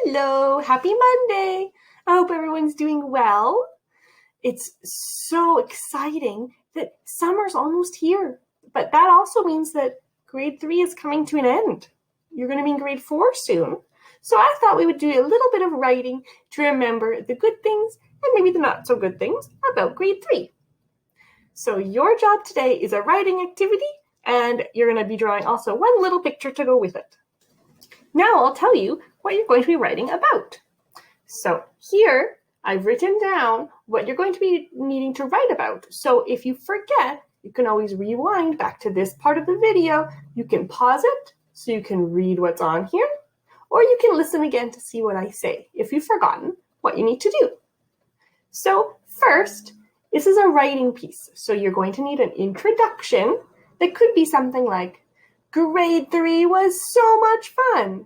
Hello, happy Monday. I hope everyone's doing well. It's so exciting that summer's almost here, but that also means that grade 3 is coming to an end. You're going to be in grade 4 soon. So I thought we would do a little bit of writing to remember the good things and maybe the not so good things about grade 3. So your job today is a writing activity, and you're going to be drawing also one little picture to go with it. Now I'll tell you what you're going to be writing about. So here I've written down what you're going to be needing to write about. So if you forget, you can always rewind back to this part of the video. You can pause it so you can read what's on here, or you can listen again to see what I say if you've forgotten what you need to do. So first, this is a writing piece. So you're going to need an introduction that could be something like, grade 3 was so much fun,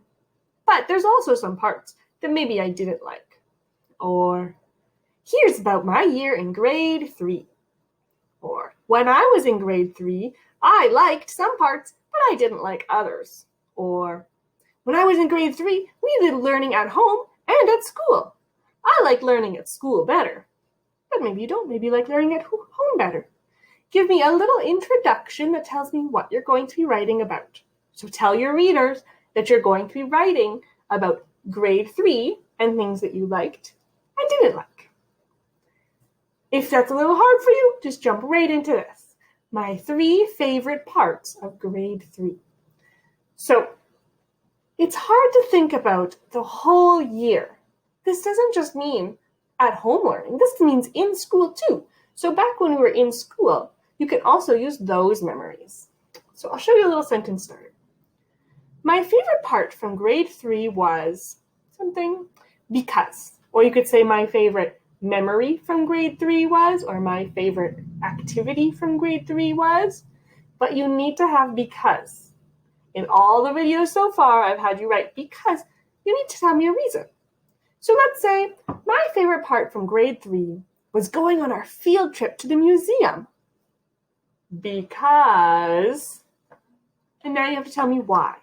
but there's also some parts that maybe I didn't like. Or, here's about my year in grade 3. Or, when I was in grade 3, I liked some parts, but I didn't like others. Or, when I was in grade 3, we did learning at home and at school. I like learning at school better. But maybe you don't. Maybe you like learning at home better. Give me a little introduction that tells me what you're going to be writing about. So tell your readers that you're going to be writing about grade 3 and things that you liked and didn't like. If that's a little hard for you, just jump right into this. My 3 favorite parts of grade 3. So it's hard to think about the whole year. This doesn't just mean at home learning. This means in school too. So back when we were in school, you can also use those memories. So I'll show you a little sentence starter. My favorite part from grade 3 was something because. Or you could say my favorite memory from grade 3 was, or my favorite activity from grade 3 was. But you need to have because. In all the videos so far, I've had you write because. You need to tell me a reason. So let's say my favorite part from grade 3 was going on our field trip to the museum. Because, and now you have to tell me why.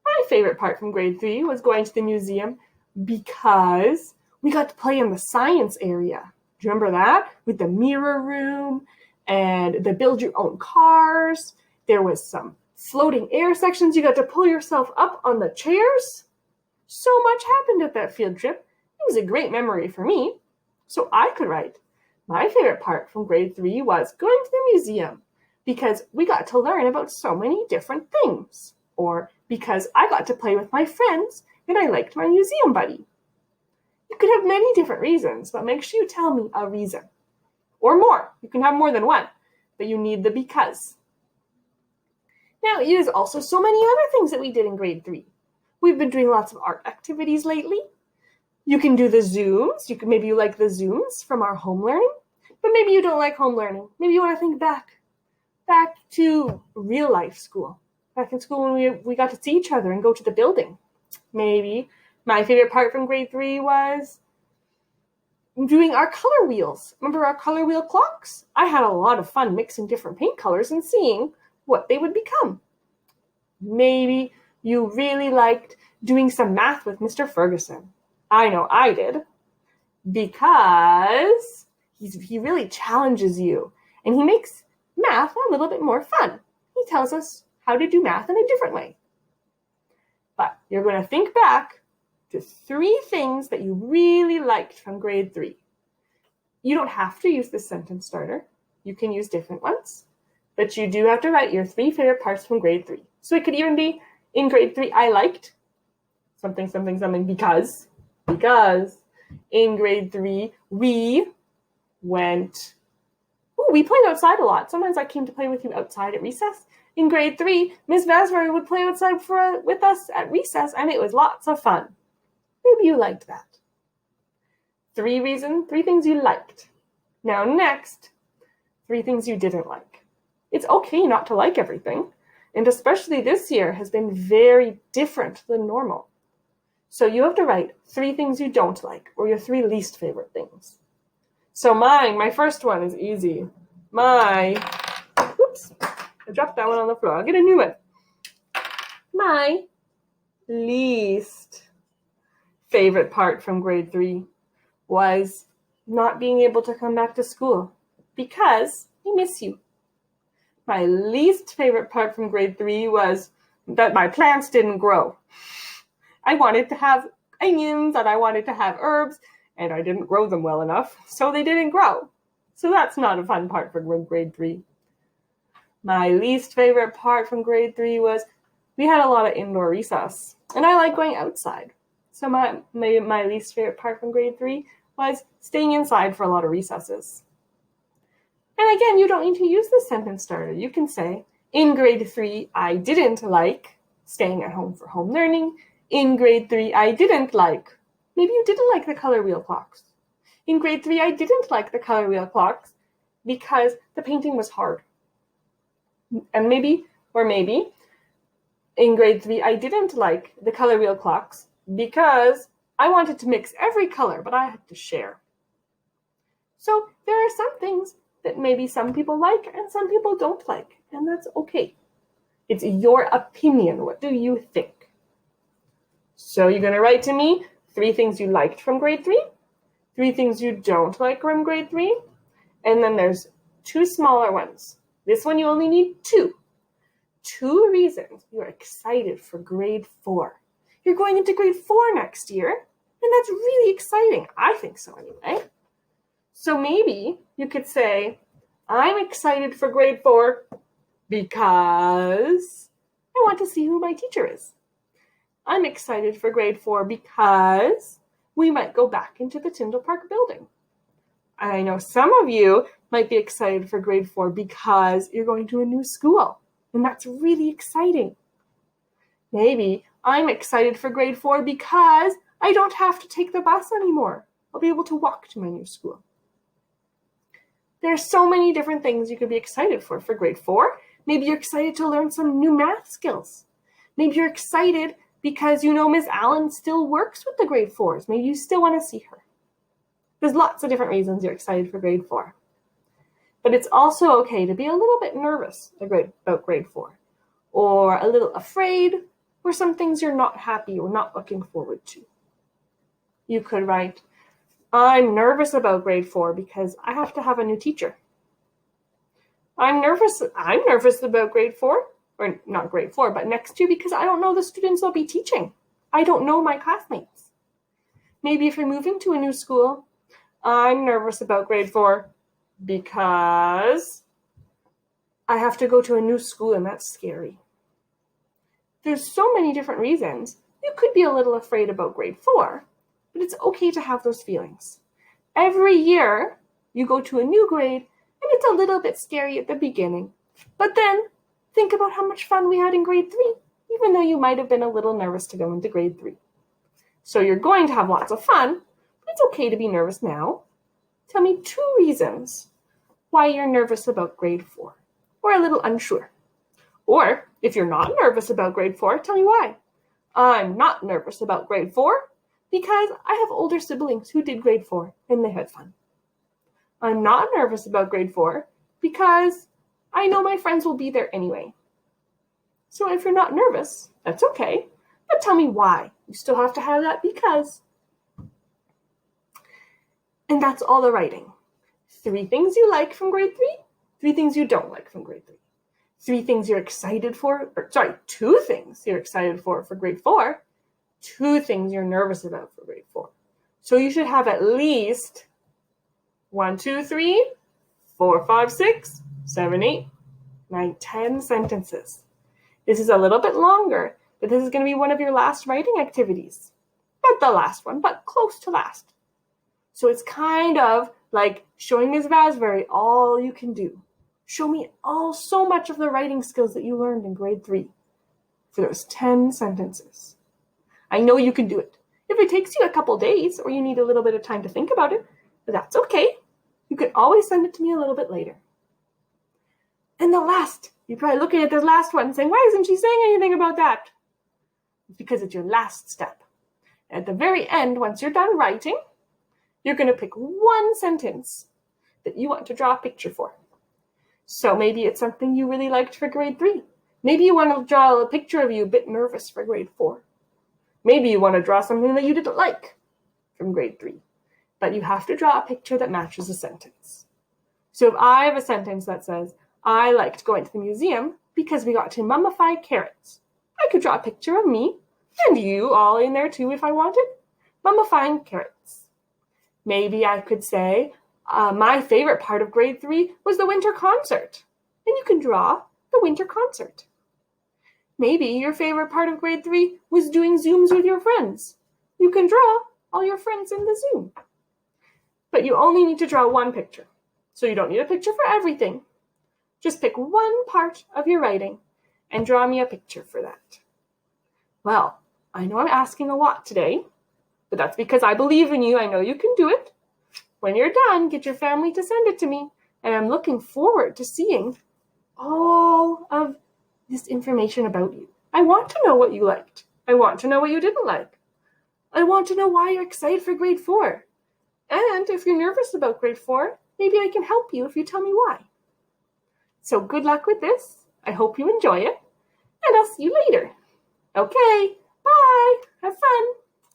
My favorite part from grade 3 was going to the museum because we got to play in the science area. Do you remember that? With the mirror room and the build your own cars. There was some floating air sections. You got to pull yourself up on the chairs. So much happened at that field trip. It was a great memory for me. So I could write, my favorite part from grade 3 was going to the museum because we got to learn about so many different things. Or because I got to play with my friends and I liked my museum buddy. You could have many different reasons, but make sure you tell me a reason. Or more. You can have more than one, but you need the because. Now, there's also so many other things that we did in grade 3. We've been doing lots of art activities lately. You can do the Zooms. Maybe you like the Zooms from our home learning, but maybe you don't like home learning. Maybe you want to think back to real life school. Back in school when we got to see each other and go to the building. Maybe my favorite part from grade 3 was doing our color wheels. Remember our color wheel clocks? I had a lot of fun mixing different paint colors and seeing what they would become. Maybe you really liked doing some math with Mr. Ferguson. I know I did. Because he really challenges you. And he makes math a little bit more fun. He tells us how to do math in a different way. But you're going to think back to 3 things that you really liked from grade 3. You don't have to use this sentence starter. You can use different ones. But you do have to write your 3 favorite parts from grade 3. So it could even be, in grade 3, I liked something, something, something because in grade 3, we played outside a lot. Sometimes I came to play with you outside at recess. In grade 3, Miss Vasvary would play outside with us at recess, and it was lots of fun. Maybe you liked that. 3 things you liked. Now next, 3 things you didn't like. It's okay not to like everything, and especially this year has been very different than normal. So you have to write 3 things you don't like, or your 3 least favorite things. So my first one is easy. Oops, I dropped that one on the floor. I'll get a new one. My least favorite part from grade 3 was not being able to come back to school because I miss you. My least favorite part from grade 3 was that my plants didn't grow. I wanted to have onions and I wanted to have herbs, and I didn't grow them well enough, so they didn't grow. So that's not a fun part from grade 3. My least favorite part from grade 3 was we had a lot of indoor recess, and I like going outside. So my least favorite part from grade 3 was staying inside for a lot of recesses. And again, you don't need to use the sentence starter. You can say, in grade 3, I didn't like staying at home for home learning. In grade 3, I didn't like. Maybe you didn't like the color wheel clocks. In grade 3, I didn't like the color wheel clocks because the painting was hard. And maybe, in grade 3, I didn't like the color wheel clocks because I wanted to mix every color, but I had to share. So there are some things that maybe some people like and some people don't like, and that's okay. It's your opinion. What do you think? So you're going to write to me 3 things you liked from grade 3, 3 things you don't like from grade 3, and then there's 2 smaller ones. This one you only need 2. 2 reasons you're excited for grade 4. You're going into grade 4 next year, and that's really exciting. I think so anyway. So maybe you could say, I'm excited for grade 4 because I want to see who my teacher is. I'm excited for grade 4 because we might go back into the Tyndall Park building. I know some of you might be excited for grade 4 because you're going to a new school, and that's really exciting. Maybe I'm excited for grade 4 because I don't have to take the bus anymore. I'll be able to walk to my new school. There are so many different things you could be excited for grade 4. Maybe you're excited to learn some new math skills. Maybe you're excited because you know Ms. Allen still works with the grade 4s. Maybe you still want to see her. There's lots of different reasons you're excited for grade 4. But it's also okay to be a little bit nervous about grade 4, or a little afraid, or some things you're not happy or not looking forward to. You could write, I'm nervous about grade 4 because I have to have a new teacher. I'm nervous about grade 4, or not grade 4, but next year because I don't know the students I'll be teaching. I don't know my classmates. Maybe if you're moving to a new school, I'm nervous about grade 4 because I have to go to a new school and that's scary. There's so many different reasons. You could be a little afraid about grade 4, but it's okay to have those feelings. Every year, you go to a new grade, and it's a little bit scary at the beginning. But then, think about how much fun we had in grade 3, even though you might have been a little nervous to go into grade 3. So you're going to have lots of fun, but it's okay to be nervous now. Tell me 2 reasons why you're nervous about grade 4, or a little unsure. Or, if you're not nervous about grade 4, tell me why. I'm not nervous about grade 4 because I have older siblings who did grade 4 and they had fun. I'm not nervous about grade 4 because I know my friends will be there anyway. So if you're not nervous, that's okay. But tell me why. You still have to have that because. And that's all the writing. 3 things you like from grade 3, 3 things you don't like from grade 3. 3 things you're excited for, 2 things you're excited for grade 4, 2 things you're nervous about for grade 4. So you should have at least 1, 2, 3, 4, 5, 6, 7, 8, 9, 10 sentences. This is a little bit longer, but this is going to be one of your last writing activities. Not the last one, but close to last. So it's kind of like showing Ms. Vasvary all you can do. Show me so much of the writing skills that you learned in grade 3 for those 10 sentences. I know you can do it. If it takes you a couple days or you need a little bit of time to think about it, that's okay. You can always send it to me a little bit later. And the last, you're probably looking at this last one saying, why isn't she saying anything about that? It's because it's your last step. At the very end, once you're done writing, you're going to pick 1 sentence that you want to draw a picture for. So maybe it's something you really liked for grade 3. Maybe you want to draw a picture of you a bit nervous for grade 4. Maybe you want to draw something that you didn't like from grade 3, but you have to draw a picture that matches a sentence. So if I have a sentence that says, I liked going to the museum because we got to mummify carrots, I could draw a picture of me and you all in there too if I wanted, mummifying carrots. Maybe I could say, my favorite part of grade 3 was the winter concert, and you can draw the winter concert. Maybe your favorite part of grade 3 was doing Zooms with your friends. You can draw all your friends in the Zoom. But you only need to draw one picture, so you don't need a picture for everything. Just pick one part of your writing and draw me a picture for that. Well, I know I'm asking a lot today, but that's because I believe in you. I know you can do it. When you're done, get your family to send it to me, and I'm looking forward to seeing all of this information about you. I want to know what you liked. I want to know what you didn't like. I want to know why you're excited for grade 4. And if you're nervous about grade 4, maybe I can help you if you tell me why. So good luck with this. I hope you enjoy it, and I'll see you later. Okay, bye. Have fun.